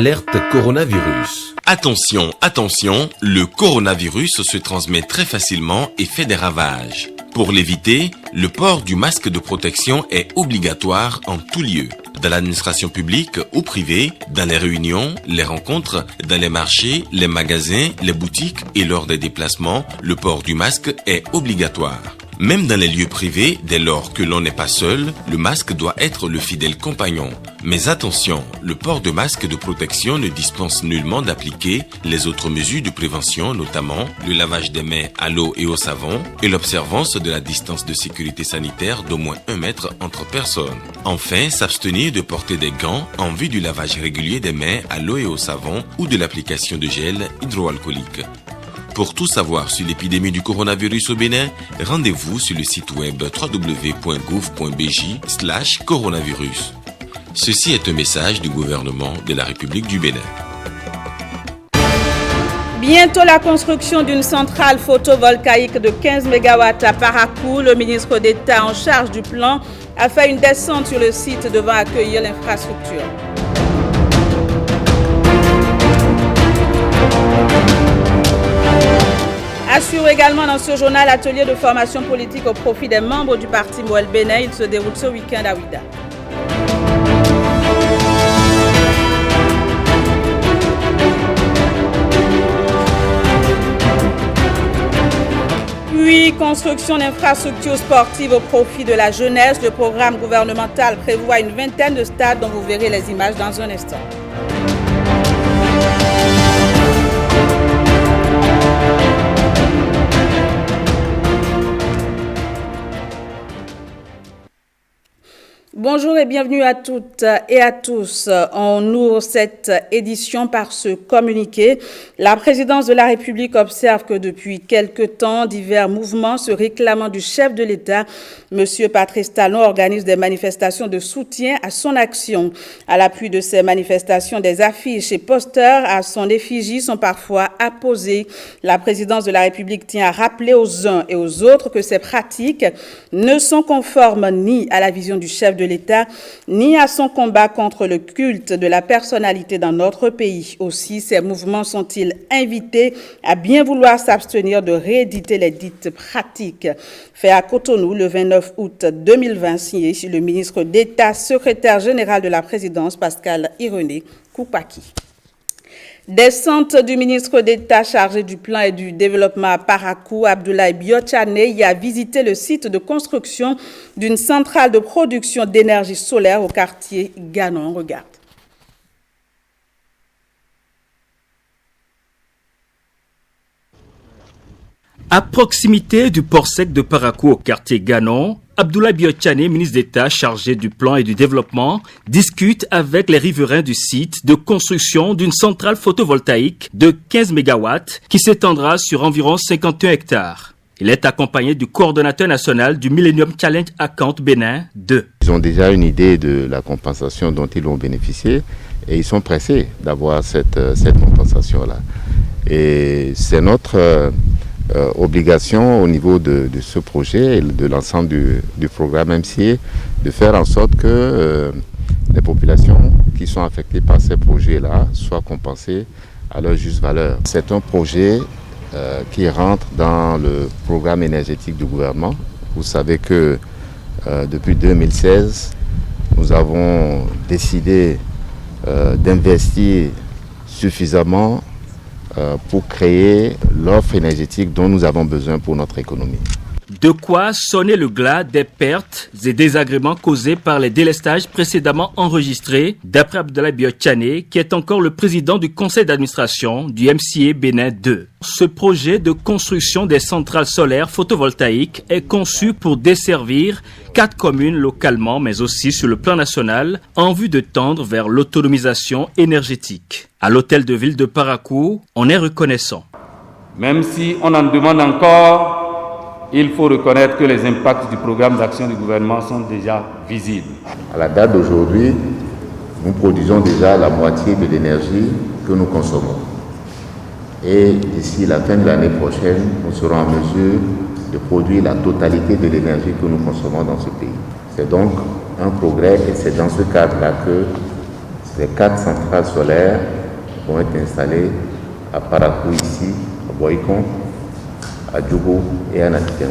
Alerte coronavirus. Attention, attention, le coronavirus se transmet très facilement et fait des ravages. Pour l'éviter, le port du masque de protection est obligatoire en tout lieu. Dans l'administration publique ou privée, dans les réunions, les rencontres, dans les marchés, les magasins, les boutiques et lors des déplacements, le port du masque est obligatoire. Même dans les lieux privés, dès lors que l'on n'est pas seul, le masque doit être le fidèle compagnon. Mais attention, le port de masque de protection ne dispense nullement d'appliquer les autres mesures de prévention, notamment le lavage des mains à l'eau et au savon et l'observance de la distance de sécurité sanitaire d'au moins 1 mètre entre personnes. Enfin, s'abstenir de porter des gants en vue du lavage régulier des mains à l'eau et au savon ou de l'application de gel hydroalcoolique. Pour tout savoir sur l'épidémie du coronavirus au Bénin, rendez-vous sur le site web www.gouv.bj/coronavirus. Ceci est un message du gouvernement de la République du Bénin. Bientôt la construction d'une centrale photovoltaïque de 15 MW à Parakou. Le ministre d'État en charge du plan a fait une descente sur le site devant accueillir l'infrastructure. Assure également dans ce journal atelier de formation politique au profit des membres du parti Mouel Bénin. Il se déroule ce week-end à Ouida. Puis, construction d'infrastructures sportives au profit de la jeunesse. Le programme gouvernemental prévoit une vingtaine de stades dont vous verrez les images dans un instant. Bonjour et bienvenue à toutes et à tous. On ouvre cette édition par ce communiqué. La présidence de la République observe que depuis quelque temps, divers mouvements se réclamant du chef de l'État, M. Patrice Talon, organisent des manifestations de soutien à son action. À l'appui de ces manifestations, des affiches et posters à son effigie sont parfois apposés. La présidence de la République tient à rappeler aux uns et aux autres que ces pratiques ne sont conformes ni à la vision du chef de l'État, ni à son combat contre le culte de la personnalité dans notre pays. Aussi, ces mouvements sont-ils invités à bien vouloir s'abstenir de rééditer les dites pratiques. Fait à Cotonou le 29 août 2020, signé chez le ministre d'État, secrétaire général de la présidence, Pascal Irené Koupaki. Descente du ministre d'État chargé du plan et du développement à Parakou, Abdoulaye Biotchane, y a visité le site de construction d'une centrale de production d'énergie solaire au quartier Ganon. Regarde. À proximité du port sec de Parakou au quartier Ganon, Abdoulaye Biotchane, ministre d'État chargé du plan et du développement, discute avec les riverains du site de construction d'une centrale photovoltaïque de 15 MW qui s'étendra sur environ 51 hectares. Il est accompagné du coordonnateur national du Millennium Challenge Account Bénin 2. Ils ont déjà une idée de la compensation dont ils vont bénéficier et ils sont pressés d'avoir cette compensation-là. Et c'est notre obligation au niveau de ce projet et de l'ensemble du programme MCA de faire en sorte que les populations qui sont affectées par ces projets-là soient compensées à leur juste valeur. C'est un projet qui rentre dans le programme énergétique du gouvernement. Vous savez que depuis 2016, nous avons décidé d'investir suffisamment pour créer l'offre énergétique dont nous avons besoin pour notre économie. De quoi sonner le glas des pertes et désagréments causés par les délestages précédemment enregistrés, d'après Abdoulaye Biotchane, qui est encore le président du conseil d'administration du MCA Bénin 2. Ce projet de construction des centrales solaires photovoltaïques est conçu pour desservir 4 communes localement, mais aussi sur le plan national, en vue de tendre vers l'autonomisation énergétique. À l'hôtel de ville de Parakou, on est reconnaissant. Même si on en demande encore, il faut reconnaître que les impacts du programme d'action du gouvernement sont déjà visibles. À la date d'aujourd'hui, nous produisons déjà la moitié de l'énergie que nous consommons. Et d'ici la fin de l'année prochaine, nous serons en mesure de produire la totalité de l'énergie que nous consommons dans ce pays. C'est donc un progrès et c'est dans ce cadre-là que Ces 4 centrales solaires vont être installées à Parakou ici, à Boïkon, à Djougou et à Natiken.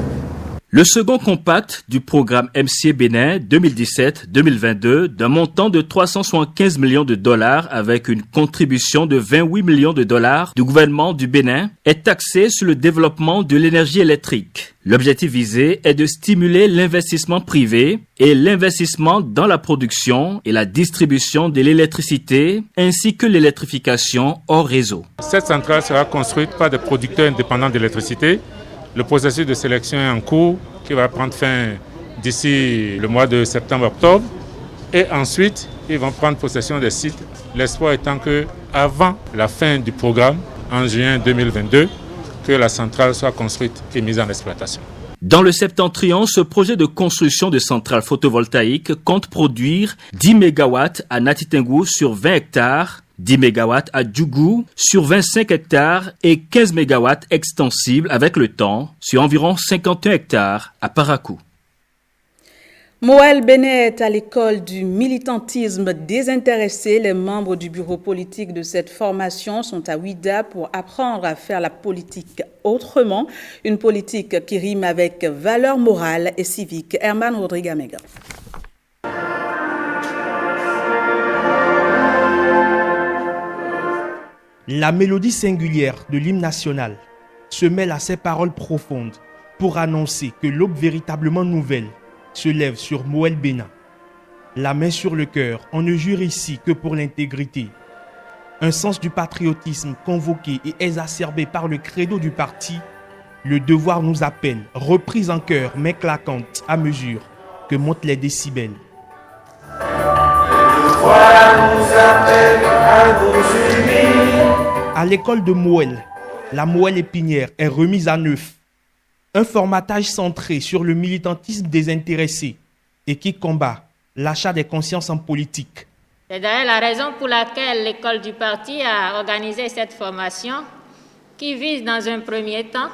Le second compact du programme MCA Bénin 2017-2022 d'un montant de 375 millions de dollars avec une contribution de 28 millions de dollars du gouvernement du Bénin est axé sur le développement de l'énergie électrique. L'objectif visé est de stimuler l'investissement privé et l'investissement dans la production et la distribution de l'électricité ainsi que l'électrification hors réseau. Cette centrale sera construite par des producteurs indépendants d'électricité. Le processus de sélection est en cours, qui va prendre fin d'ici le mois de septembre-octobre. Et ensuite, ils vont prendre possession des sites. L'espoir étant qu'avant la fin du programme, en juin 2022, que la centrale soit construite et mise en exploitation. Dans le septentrion, ce projet de construction de centrales photovoltaïques compte produire 10 MW à Natitengou sur 20 hectares, 10 MW à Djougou sur 25 hectares et 15 MW extensibles avec le temps sur environ 51 hectares à Parakou. Moël Bénin est à l'école du militantisme désintéressé. Les membres du bureau politique de cette formation sont à Ouida pour apprendre à faire la politique autrement. Une politique qui rime avec valeurs morales et civiques. Herman Rodrigamega. La mélodie singulière de l'hymne national se mêle à ces paroles profondes pour annoncer que l'aube véritablement nouvelle se lève sur Moël Bénin. La main sur le cœur, on ne jure ici que pour l'intégrité. Un sens du patriotisme convoqué et exacerbé par le credo du parti, le devoir nous appelle, reprise en chœur mais claquante à mesure que montent les décibels. Le devoir nous appelle à nous unir. À l'école de Moël, la Moël épinière est remise à neuf. Un formatage centré sur le militantisme désintéressé et qui combat l'achat des consciences en politique. C'est d'ailleurs la raison pour laquelle l'école du parti a organisé cette formation qui vise dans un premier temps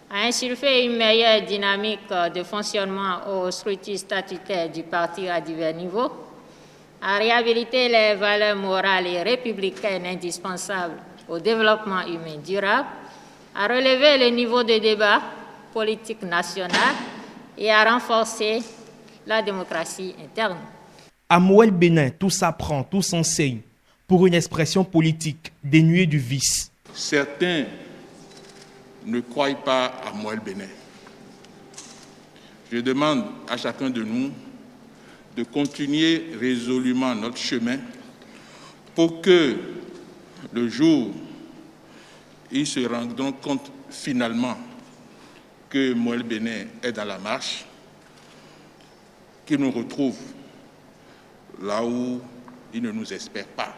à insuffler une meilleure dynamique de fonctionnement au scrutin statutaire du parti à divers niveaux, à réhabiliter les valeurs morales et républicaines indispensables au développement humain durable, à relever le niveau de débat politique national et à renforcer la démocratie interne. À Moël Bénin, tout s'apprend, tout s'enseigne pour une expression politique dénuée du vice. Certains ne croient pas à Moël Bénin. Je demande à chacun de nous de continuer résolument notre chemin pour que le jour où ils se rendront compte finalement que Moël Bénin est dans la marche, qu'ils nous retrouvent là où ils ne nous espèrent pas.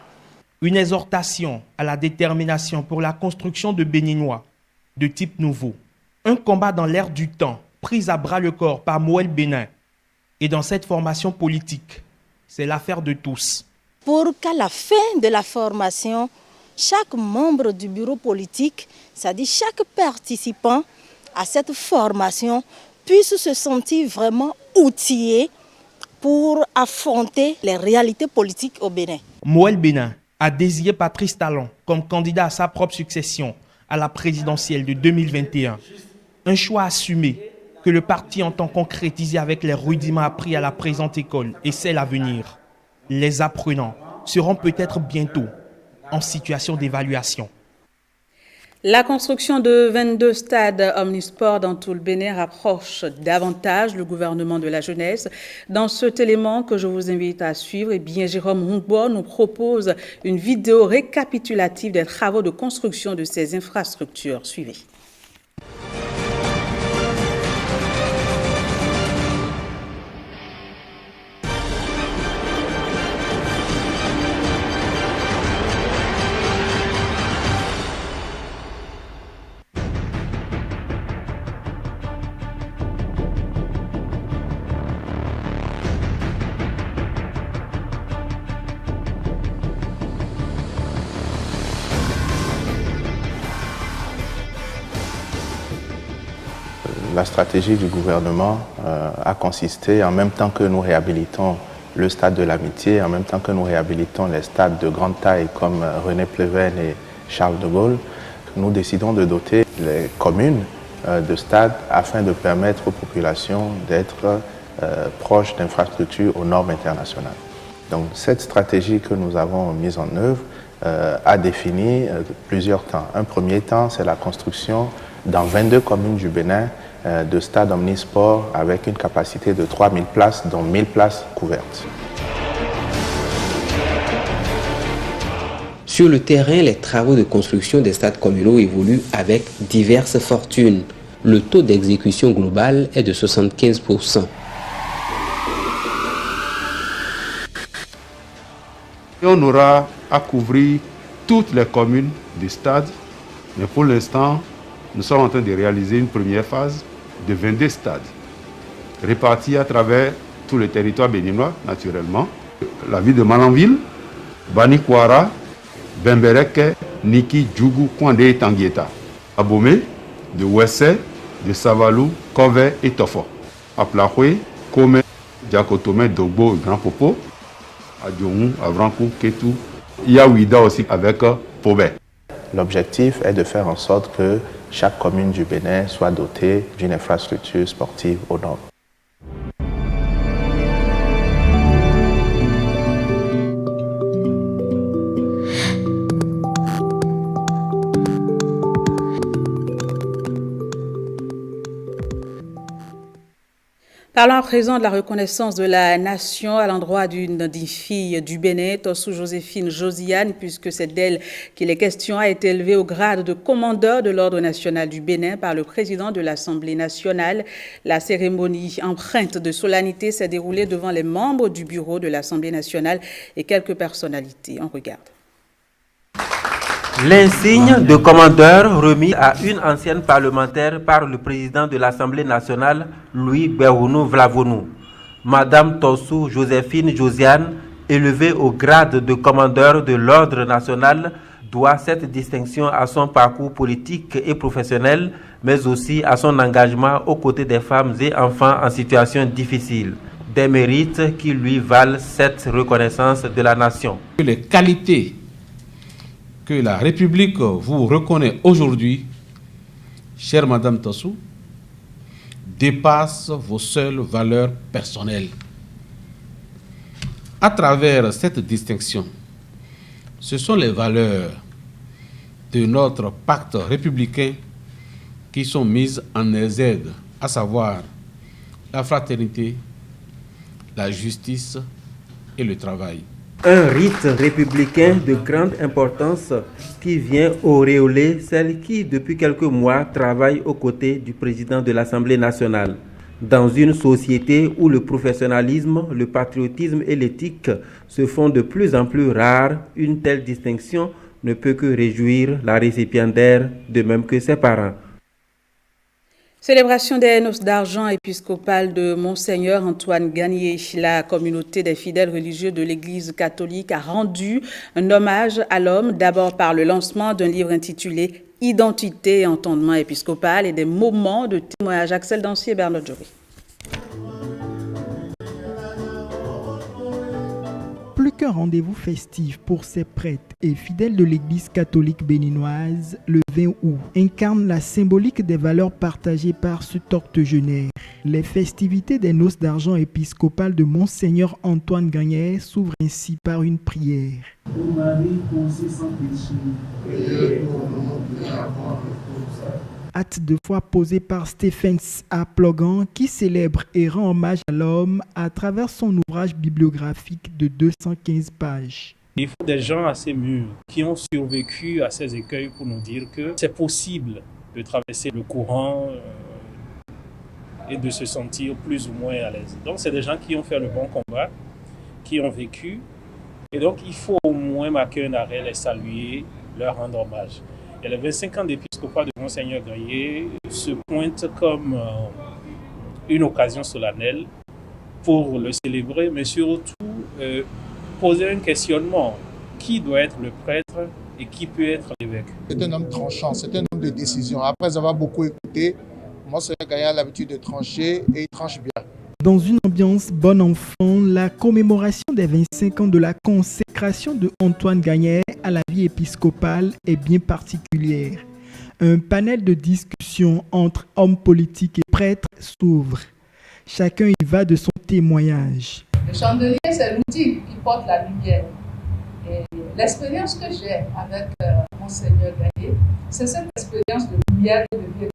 Une exhortation à la détermination pour la construction de Béninois de type nouveau. Un combat dans l'air du temps, pris à bras le corps par Moël Bénin. Et dans cette formation politique, c'est l'affaire de tous. Pour qu'à la fin de la formation, chaque membre du bureau politique, c'est-à-dire chaque participant à cette formation, puisse se sentir vraiment outillé pour affronter les réalités politiques au Bénin. Moël Bénin a désigné Patrice Talon comme candidat à sa propre succession à la présidentielle de 2021. Un choix assumé que le parti entend concrétiser avec les rudiments appris à la présente école et celle à venir. Les apprenants seront peut-être bientôt en situation d'évaluation. La construction de 22 stades omnisports dans tout le Bénin rapproche davantage le gouvernement de la jeunesse. Dans cet élément que je vous invite à suivre, Jérôme Hongbo nous propose une vidéo récapitulative des travaux de construction de ces infrastructures. Suivez. La stratégie du gouvernement a consisté, en même temps que nous réhabilitons le stade de l'Amitié, en même temps que nous réhabilitons les stades de grande taille comme René Pleven et Charles de Gaulle, nous décidons de doter les communes de stades afin de permettre aux populations d'être proches d'infrastructures aux normes internationales. Donc cette stratégie que nous avons mise en œuvre a défini plusieurs temps. Un premier temps, c'est la construction dans 22 communes du Bénin de stades omnisports avec une capacité de 3000 places, dont 1000 places couvertes. Sur le terrain, les travaux de construction des stades communaux évoluent avec diverses fortunes. Le taux d'exécution global est de 75%. Et on aura à couvrir toutes les communes du stade, mais pour l'instant, nous sommes en train de réaliser une première phase de 22 stades, répartis à travers tout le territoire béninois, naturellement. La ville de Malanville, Banikwara, Bembereke, Niki, Djougou, Kwande et Tanguieta. Abomey, de Wessé, de Savalou, Kové et Tofo. Aplahoué, Kome, Diakotome, Dogbo et Grand Popo. Adjongou, Avrankou, Ketou. Il y a Ouida aussi avec Pobé. L'objectif est de faire en sorte que chaque commune du Bénin soit dotée d'une infrastructure sportive aux normes. Parlons à présent de la reconnaissance de la nation à l'endroit d'une des filles du Bénin, Tossou Joséphine Josiane, puisque c'est d'elle qu'il est question, a été élevée au grade de commandeur de l'Ordre national du Bénin par le président de l'Assemblée nationale. La cérémonie empreinte de solennité s'est déroulée devant les membres du bureau de l'Assemblée nationale et quelques personnalités. On regarde. L'insigne de commandeur remis à une ancienne parlementaire par le président de l'Assemblée nationale, Louis Béhounou Vlavonou. Madame Tossou Joséphine Josiane, élevée au grade de commandeur de l'Ordre national, doit cette distinction à son parcours politique et professionnel, mais aussi à son engagement aux côtés des femmes et enfants en situation difficile. Des mérites qui lui valent cette reconnaissance de la nation. Les qualités que la République vous reconnaît aujourd'hui, chère Madame Tossou, dépassent vos seules valeurs personnelles. À travers cette distinction, ce sont les valeurs de notre pacte républicain qui sont mises en exergue, à savoir la fraternité, la justice et le travail. Un rite républicain de grande importance qui vient auréoler celle qui, depuis quelques mois, travaille aux côtés du président de l'Assemblée nationale. Dans une société où le professionnalisme, le patriotisme et l'éthique se font de plus en plus rares, une telle distinction ne peut que réjouir la récipiendaire, de même que ses parents. Célébration des noces d'argent épiscopales de Monseigneur Antoine Gagné. La communauté des fidèles religieux de l'Église catholique a rendu un hommage à l'homme, d'abord par le lancement d'un livre intitulé « Identité et entendement épiscopal » et des moments de témoignage. Axel Dancier et Bernard Jory. Plus qu'un rendez-vous festif pour ces prêtres et fidèles de l'Église catholique béninoise, le 20 août incarne la symbolique des valeurs partagées par ce octogénaire. Les festivités des noces d'argent épiscopales de Monseigneur Antoine Gagné s'ouvrent ainsi par une prière. Ô Marie, conçue sans péché, priez pour nous qui avons Acte de foi posé par Stephens A. Plogan qui célèbre et rend hommage à l'homme à travers son ouvrage bibliographique de 215 pages. Il faut des gens assez mûrs qui ont survécu à ces écueils pour nous dire que c'est possible de traverser le courant et de se sentir plus ou moins à l'aise. Donc c'est des gens qui ont fait le bon combat, qui ont vécu, et donc il faut au moins marquer un arrêt, les saluer, leur rendre hommage. Et les 25 ans d'épiscopat de Monseigneur Gagné se pointent comme une occasion solennelle pour le célébrer, mais surtout poser un questionnement. Qui doit être le prêtre et qui peut être l'évêque? C'est un homme tranchant, c'est un homme de décision. Après avoir beaucoup écouté, Monseigneur Gagné a l'habitude de trancher et il tranche bien. Dans une ambiance bon enfant, la commémoration des 25 ans de la consécration de Antoine Gagnaire à la vie épiscopale est bien particulière. Un panel de discussion entre hommes politiques et prêtres s'ouvre. Chacun y va de son témoignage. Le chandelier, c'est l'outil qui porte la lumière. Et l'expérience que j'ai avec Monseigneur Gagnaire, c'est cette expérience de lumière et de vérité.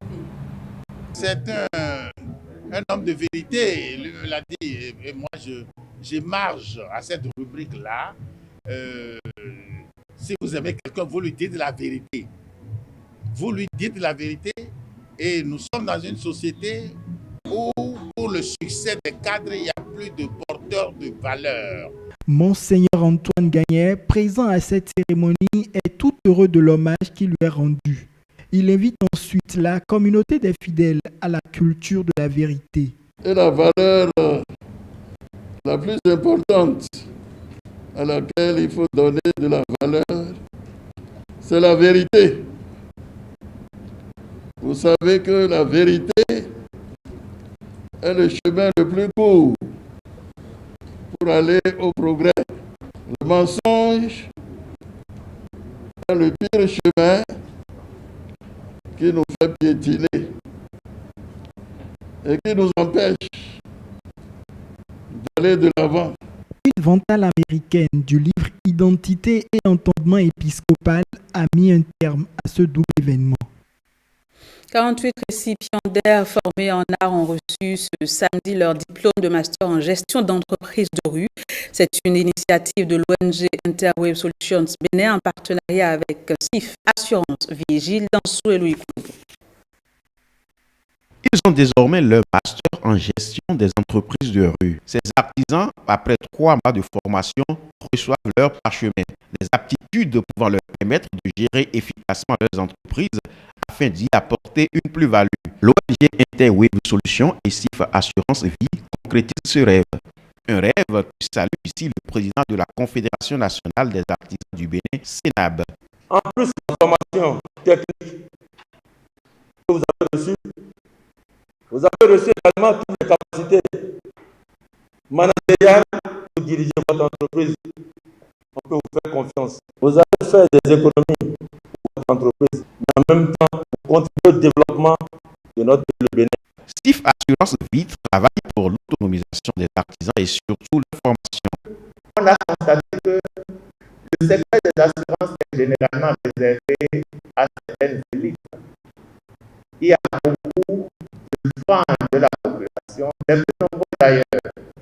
C'est un homme de vérité, lui me l'a dit, et moi je marge à cette rubrique-là. Si vous aimez quelqu'un, vous lui dites la vérité. Vous lui dites la vérité, et nous sommes dans une société où, pour le succès des cadres, il n'y a plus de porteurs de valeurs. Monseigneur Antoine Gagnaire, présent à cette cérémonie, est tout heureux de l'hommage qui lui est rendu. Il invite ensuite la communauté des fidèles à la culture de la vérité. Et la valeur la plus importante à laquelle il faut donner de la valeur, c'est la vérité. Vous savez que la vérité est le chemin le plus court pour aller au progrès. Le mensonge est le pire chemin qui nous fait piétiner et qui nous empêche d'aller de l'avant. Une ventale américaine du livre Identité et entendement épiscopal a mis un terme à ce double événement. 48 récipiendaires formés en art ont reçu ce samedi leur diplôme de master en gestion d'entreprise de rue. C'est une initiative de l'ONG Interwave Solutions Bénin en partenariat avec SIF Assurance Vigile Dansou et Louis Koundou. Ils ont désormais leur master en gestion des entreprises de rue. Ces artisans, après 3 mois de formation, reçoivent leur parchemin, les aptitudes pouvant leur permettre de gérer efficacement leurs entreprises afin d'y apporter une plus-value. L'ONG Interwave Solutions et SIF Assurance Vie concrétisent ce rêve. Un rêve que salue ici le président de la Confédération nationale des artisans du Bénin, Sénab. En plus de la formation technique que vous avez reçue, vous avez reçu également toutes les capacités managériales pour diriger votre entreprise. On peut vous faire confiance. Vous avez fait des économies pour votre entreprise, mais en même temps, vous contribuez au développement de notre pays, le Bénin. SIF Assurance Vie travaille pour l'autonomisation des artisans et surtout la formation. On a constaté que le secteur des assurances est généralement réservé à certaines élites. Il y a beaucoup de fans de la population, les plus nombreux d'ailleurs,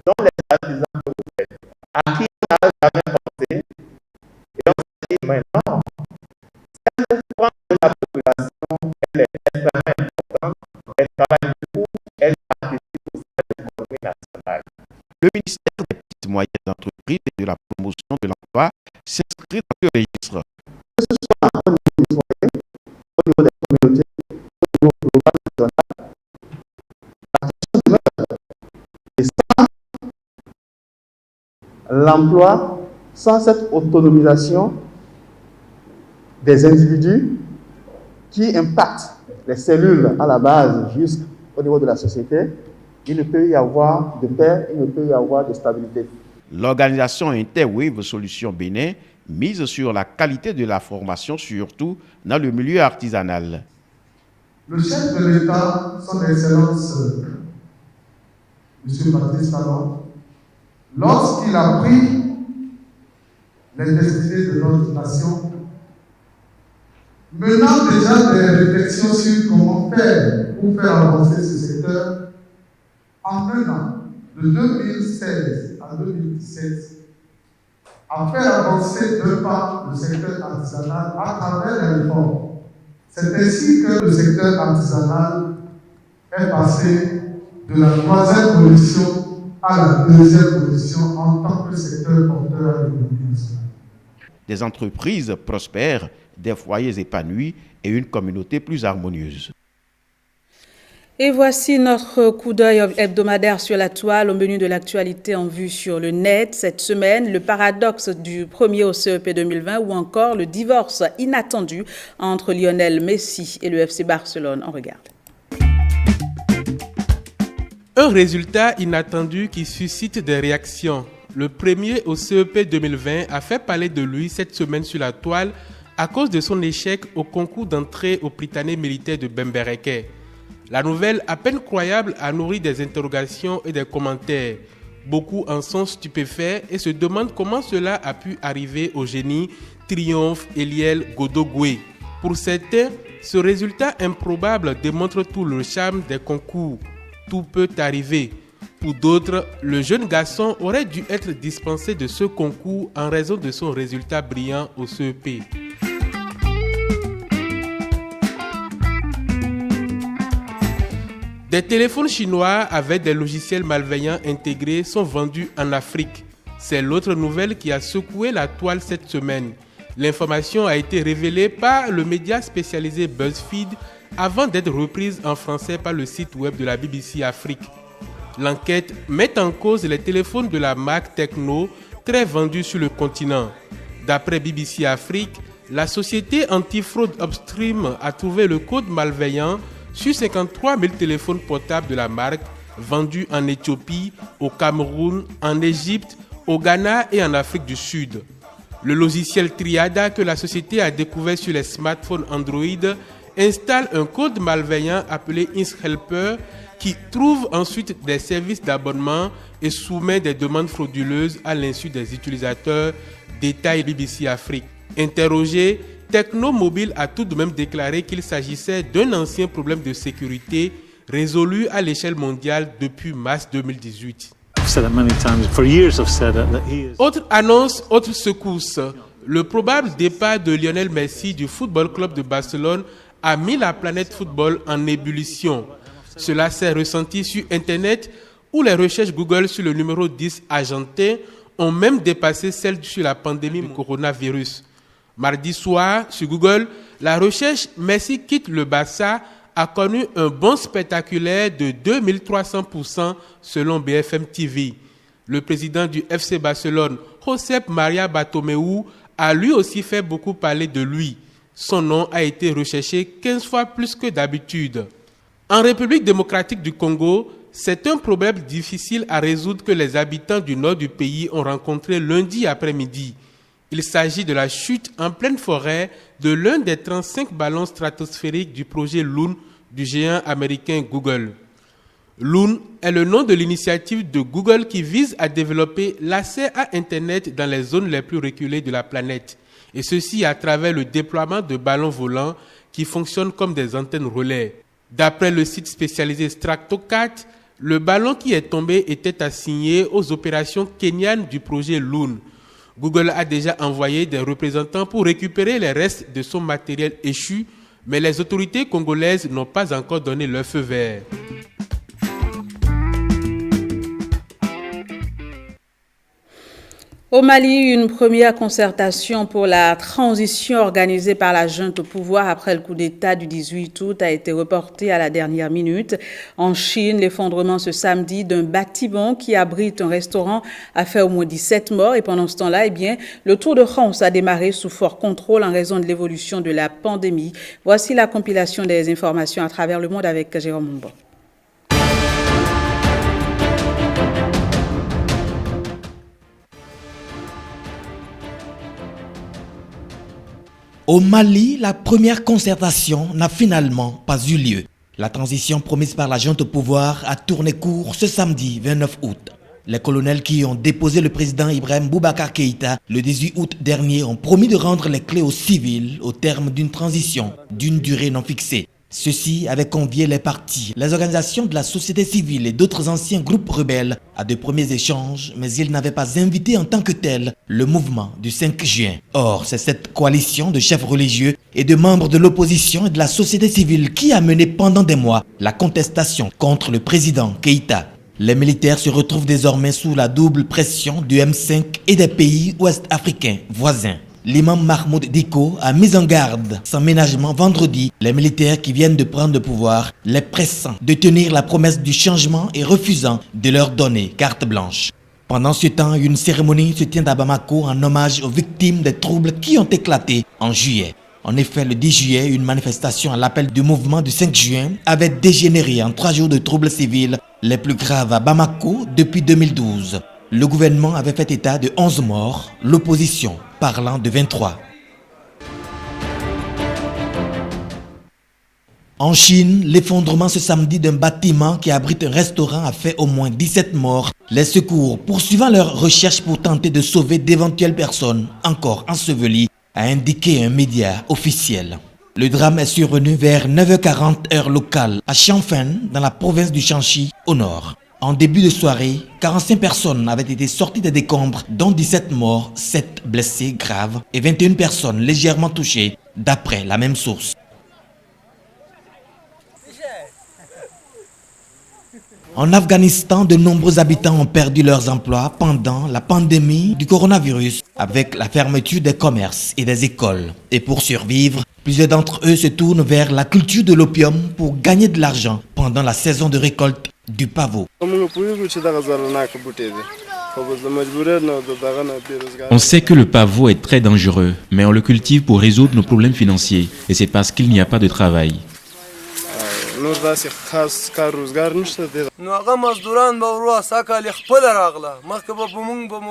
dont les artisans que vous êtes, à qui on n'a jamais pensé. Et on se dit maintenant, cette frange de la population, elle est extrêmement importante, elle travaille beaucoup, elle participe aussi à l'économie nationale. Le ministère des petites et moyennes entreprises et de la promotion de l'emploi s'inscrit dans ce registre. Que ce soit au niveau du foyer, au niveau des communautés, au niveau global national, la question demeure. Et sans l'emploi, sans cette autonomisation des individus qui impactent les cellules à la base jusqu'au niveau de la société, il ne peut y avoir de paix, il ne peut y avoir de stabilité. L'organisation Interwave Solutions Bénin mise sur la qualité de la formation, surtout dans le milieu artisanal. Le chef de l'État, son Excellence, M. Patrice Talon, lorsqu'il a pris les destinées de notre nation, menant déjà des réflexions sur comment faire pour faire avancer ce secteur, en un an, de 2016 à 2017, à faire avancer d'un pas le secteur artisanal à travers les réformes. C'est ainsi que le secteur artisanal est passé de la 3e position à la 2e position en tant que secteur porteur à l'économie nationale. Des entreprises prospères, des foyers épanouis et une communauté plus harmonieuse. Et voici notre coup d'œil hebdomadaire sur la toile au menu de l'actualité en vue sur le net. Cette semaine, le paradoxe du premier au CEP 2020 ou encore le divorce inattendu entre Lionel Messi et le FC Barcelone. On regarde. Un résultat inattendu qui suscite des réactions. Le premier au CEP 2020 a fait parler de lui cette semaine sur la toile à cause de son échec au concours d'entrée au Prytanée militaire de Bembereke. La nouvelle, à peine croyable, a nourri des interrogations et des commentaires. Beaucoup en sont stupéfaits et se demandent comment cela a pu arriver au génie Triomphe Eliel Godogwe. Pour certains, ce résultat improbable démontre tout le charme des concours. Tout peut arriver. Pour d'autres, le jeune garçon aurait dû être dispensé de ce concours en raison de son résultat brillant au CEP. Des téléphones chinois avec des logiciels malveillants intégrés sont vendus en Afrique. C'est l'autre nouvelle qui a secoué la toile cette semaine. L'information a été révélée par le média spécialisé BuzzFeed avant d'être reprise en français par le site web de la BBC Afrique. L'enquête met en cause les téléphones de la marque Tecno, très vendus sur le continent. D'après BBC Afrique, la société anti-fraude Upstream a trouvé le code malveillant sur 53 000 téléphones portables de la marque vendus en Éthiopie, au Cameroun, en Égypte, au Ghana et en Afrique du Sud. Le logiciel Triada que la société a découvert sur les smartphones Android installe un code malveillant appelé InsHelper qui trouve ensuite des services d'abonnement et soumet des demandes frauduleuses à l'insu des utilisateurs, détaille BBC Afrique. Interrogé, Tecno Mobile a tout de même déclaré qu'il s'agissait d'un ancien problème de sécurité résolu à l'échelle mondiale depuis mars 2018. Autre annonce, autre secousse. Le probable départ de Lionel Messi du Football Club de Barcelone a mis la planète football en ébullition. Cela s'est ressenti sur Internet où les recherches Google sur le numéro 10 argentin ont même dépassé celles sur la pandémie du coronavirus. Mardi soir, sur Google, la recherche « Messi quitte le Barça » a connu un bond spectaculaire de 2300% selon BFM TV. Le président du FC Barcelone, Josep Maria Bartomeu, a lui aussi fait beaucoup parler de lui. Son nom a été recherché 15 fois plus que d'habitude. En République démocratique du Congo, c'est un problème difficile à résoudre que les habitants du nord du pays ont rencontré lundi après-midi. Il s'agit de la chute en pleine forêt de l'un des 35 ballons stratosphériques du projet Loon du géant américain Google. Loon est le nom de l'initiative de Google qui vise à développer l'accès à Internet dans les zones les plus reculées de la planète, et ceci à travers le déploiement de ballons volants qui fonctionnent comme des antennes relais. D'après le site spécialisé Stratocat, le ballon qui est tombé était assigné aux opérations kenyanes du projet Loon. Google a déjà envoyé des représentants pour récupérer les restes de son matériel échu, mais les autorités congolaises n'ont pas encore donné leur feu vert. Au Mali, une première concertation pour la transition organisée par la junte au pouvoir après le coup d'État du 18 août a été reportée à la dernière minute. En Chine, l'effondrement ce samedi d'un bâtiment qui abrite un restaurant a fait au moins 17 morts. Et pendant ce temps-là, le Tour de France a démarré sous fort contrôle en raison de l'évolution de la pandémie. Voici la compilation des informations à travers le monde avec Jérôme Mbon. Au Mali, la première concertation n'a finalement pas eu lieu. La transition promise par la junte au pouvoir a tourné court ce samedi 29 août. Les colonels qui ont déposé le président Ibrahim Boubacar Keïta le 18 août dernier ont promis de rendre les clés aux civils au terme d'une transition d'une durée non fixée. Ceux-ci avaient convié les partis, les organisations de la société civile et d'autres anciens groupes rebelles à de premiers échanges, mais ils n'avaient pas invité en tant que tel le mouvement du 5 juin. Or, c'est cette coalition de chefs religieux et de membres de l'opposition et de la société civile qui a mené pendant des mois la contestation contre le président Keïta. Les militaires se retrouvent désormais sous la double pression du M5 et des pays ouest-africains voisins. L'imam Mahmoud Diko a mis en garde sans ménagement vendredi les militaires qui viennent de prendre le pouvoir, les pressant de tenir la promesse du changement et refusant de leur donner carte blanche. Pendant ce temps, une cérémonie se tient à Bamako en hommage aux victimes des troubles qui ont éclaté en juillet. En effet, le 10 juillet, une manifestation à l'appel du mouvement du 5 juin avait dégénéré en 3 jours de troubles civils les plus graves à Bamako depuis 2012. Le gouvernement avait fait état de 11 morts, l'opposition parlant de 23. En Chine, l'effondrement ce samedi d'un bâtiment qui abrite un restaurant a fait au moins 17 morts. Les secours poursuivant leurs recherches pour tenter de sauver d'éventuelles personnes encore ensevelies, a indiqué un média officiel. Le drame est survenu vers 9h40 heure locale à Xianfen, dans la province du Shanxi, au nord. En début de soirée, 45 personnes avaient été sorties des décombres, dont 17 morts, 7 blessés graves et 21 personnes légèrement touchées, d'après la même source. En Afghanistan, de nombreux habitants ont perdu leurs emplois pendant la pandémie du coronavirus avec la fermeture des commerces et des écoles. Et pour survivre, plusieurs d'entre eux se tournent vers la culture de l'opium pour gagner de l'argent pendant la saison de récolte du pavot. On sait que le pavot est très dangereux, mais on le cultive pour résoudre nos problèmes financiers. Et c'est parce qu'il n'y a pas de travail.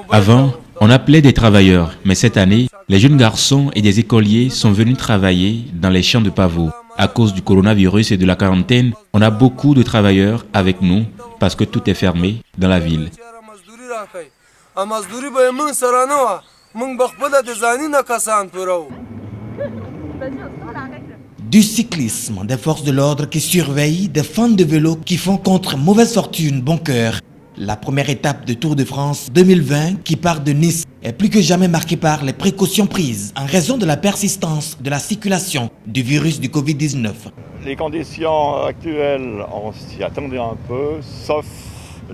Avant, on appelait des travailleurs, mais cette année, les jeunes garçons et des écoliers sont venus travailler dans les champs de pavots. À cause du coronavirus et de la quarantaine, on a beaucoup de travailleurs avec nous parce que tout est fermé dans la ville. Du cyclisme, des forces de l'ordre qui surveillent, des fans de vélo qui font contre mauvaise fortune bon cœur. La première étape de Tour de France 2020 qui part de Nice est plus que jamais marquée par les précautions prises en raison de la persistance de la circulation du virus du Covid-19. Les conditions actuelles, on s'y attendait un peu, sauf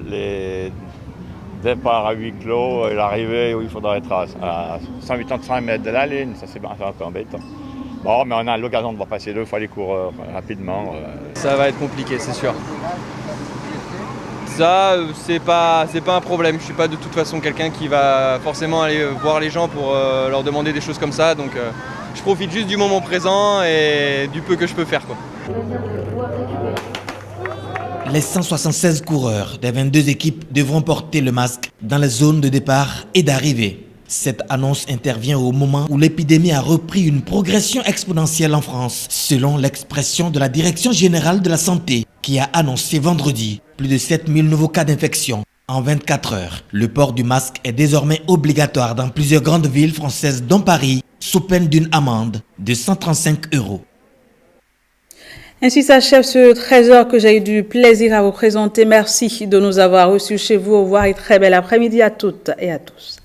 les départs à huis clos et l'arrivée où il faudra être à 185 mètres de la ligne, ça c'est un peu embêtant. Bon, mais on a l'occasion de voir passer 2 fois les coureurs rapidement. Ça va être compliqué, c'est sûr. Ça, c'est pas un problème. Je suis pas de toute façon quelqu'un qui va forcément aller voir les gens pour leur demander des choses comme ça. Donc, je profite juste du moment présent et du peu que je peux faire, quoi. Les 176 coureurs des 22 équipes devront porter le masque dans les zones de départ et d'arrivée. Cette annonce intervient au moment où l'épidémie a repris une progression exponentielle en France, selon l'expression de la Direction générale de la santé, qui a annoncé vendredi plus de 7000 nouveaux cas d'infection en 24 heures. Le port du masque est désormais obligatoire dans plusieurs grandes villes françaises, dont Paris, sous peine d'une amende de 135 €. Ainsi s'achève ce 13h que j'ai eu du plaisir à vous présenter. Merci de nous avoir reçus chez vous. Au revoir et très bel après-midi à toutes et à tous.